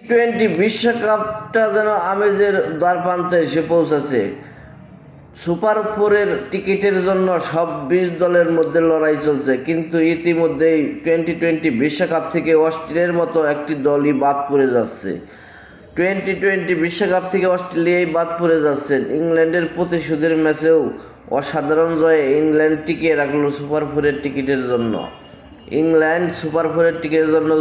টি-20 বিশ্বকাপটা যেন আমেজের দ্বারপ্রান্তে এসে পৌঁছেছে। সুপার ফোরের টিকিটের জন্য সব 20 দলের মধ্যে লড়াই চলছে, কিন্তু ইতিমধ্যেই টি-20 বিশ্বকাপ থেকে অস্ট্রেলিয়ার মতো একটি দলই বাদ পড়ে যাচ্ছে। টি-20 বিশ্বকাপ থেকে অস্ট্রেলিয়াই বাদ পড়ে যাচ্ছেন। ইংল্যান্ডের প্রতিশোধের ম্যাচেও অসাধারণ জয়ে ইংল্যান্ড টিকিয়ে রাখলো সুপার ফোরের টিকিটের জন্য। ইংল্যান্ড সুপার ফোরের টিকিটের জন্য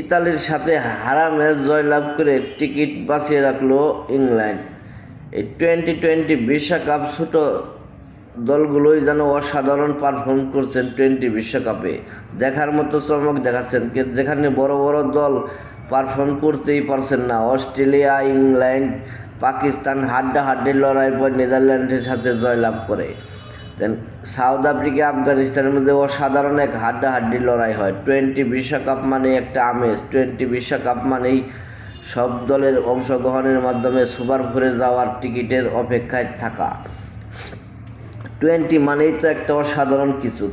ইতালির সাথে হারা ম্যাচ জয়লাভ করে টিকিট বাঁচিয়ে রাখলো ইংল্যান্ড। এই টি-20 বিশ্বকাপ ছোট দলগুলোই যেন অসাধারণ পারফর্ম করছেন বিশ্বকাপে, দেখার মতো চমক দেখাচ্ছেন। যেখানে বড় বড় দল পারফর্ম করতেই পারছেন না। অস্ট্রেলিয়া, ইংল্যান্ড, পাকিস্তান হাড্ডাহাড্ডি লড়াই পর নেদারল্যান্ডের সাথে জয়লাভ করে। দেন সাউথ আফ্রিকা, আফগানিস্তানের মধ্যে অসাধারণ এক হাড্ডাহাড্ডি লড়াই হয়। বিশ্বকাপ মানে একটা আমেজ। বিশ্বকাপ মানেই সব দলের অংশগ্রহণের মাধ্যমে সুপার ফোরে যাওয়ার টিকিটের অপেক্ষায় থাকা। মানেই তো একটা অসাধারণ কিছু।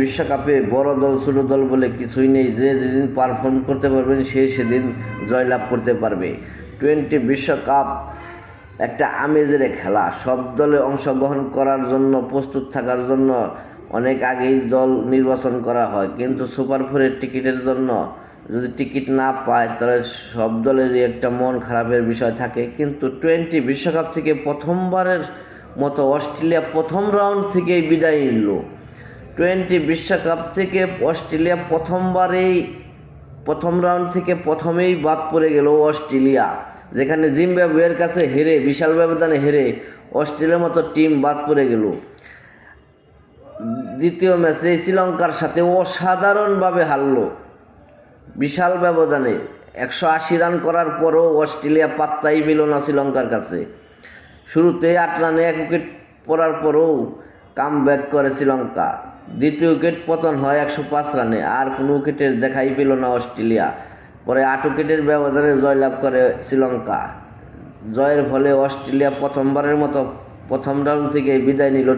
বিশ্বকাপে বড় দল ছোট দল বলে কিছুই নেই। যে যেদিন পারফর্ম করতে পারবেন সে সেদিন জয়লাভ করতে পারবে। বিশ্বকাপ একটা আমেজের খেলা। সব দলে অংশগ্রহণ করার জন্য, প্রস্তুত থাকার জন্য অনেক আগেই দল নির্বাচন করা হয়, কিন্তু সুপার ফোরের টিকিটের জন্য যদি টিকিট না পায় তাহলে সব দলেরই একটা মন খারাপের বিষয় থাকে। কিন্তু বিশ্বকাপ থেকে প্রথমবারের মতো অস্ট্রেলিয়া প্রথম রাউন্ড থেকেই বিদায় নিল। বিশ্বকাপ থেকে অস্ট্রেলিয়া প্রথম রাউন্ড থেকে প্রথমেই বাদ পড়ে গেল অস্ট্রেলিয়া, যেখানে জিম্বাবুয়ের কাছে হেরে, বিশাল ব্যবধানে হেরে অস্ট্রেলিয়ার মতো টিম বাদ পড়ে গেল। দ্বিতীয় ম্যাচে শ্রীলঙ্কার সাথে অসাধারণভাবে হারল বিশাল ব্যবধানে। 180 রান করার পরও অস্ট্রেলিয়া পাত্তাই পেল না শ্রীলঙ্কার কাছে। শুরুতে 8 রানে 1 উইকেট পড়ার পরও কামব্যাক করে শ্রীলঙ্কা। দ্বিতীয় উইকেট পতন হয় 105 রানে, আর কোনো উইকেটের দেখাই পেল না অস্ট্রেলিয়া। পরে 8 উইকেটের ব্যবধানে জয়লাভ করে শ্রীলঙ্কা। জয়ের ফলে অস্ট্রেলিয়া প্রথমবারের মতো প্রথম রাউন্ড থেকে বিদায় নিল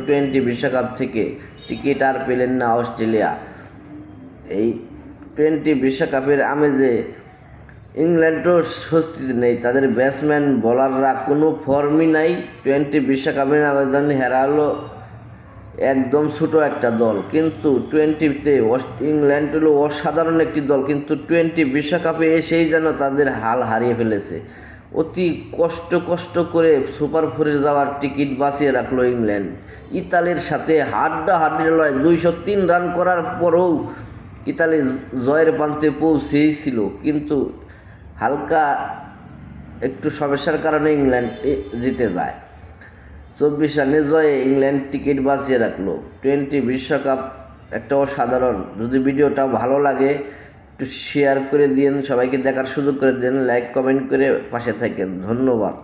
বিশ্বকাপ থেকে। টিকিট আর পেলেন না অস্ট্রেলিয়া। এই বিশ্বকাপের আমেজে ইংল্যান্ডও স্বস্তিতে নেই। তাদের ব্যাটসম্যান, বোলাররা কোনো ফর্মই নাই। বিশ্বকাপের আবেদন হারালো একদম ছোটো একটা দল, কিন্তু ইংল্যান্ড হলো অসাধারণ একটি দল, কিন্তু বিশ্বকাপে এসেই যেন তাদের হাল হারিয়ে ফেলেছে। অতি কষ্ট করে সুপার ফোরে যাওয়ার টিকিট বাঁচিয়ে রাখলো ইংল্যান্ড। ইতালির সাথে হাড্ডাহাড্ডি লড়াই, 203 রান করার পরেও ইতালি জয়ের প্রান্তে পৌঁছেইছিল, কিন্তু হালকা একটু সমস্যার কারণে ইংল্যান্ড জিতে যায়। 24 রানে জয়ে ইংল্যান্ড টিকিট বাঁচিয়ে রাখলো। বিশ্বকাপ একটা অসাধারণ। যদি ভিডিওটা ভালো লাগে একটু শেয়ার করে দিন, সবাইকে দেখার সুযোগ করে দিন, লাইক কমেন্ট করে পাশে থাকেন। ধন্যবাদ।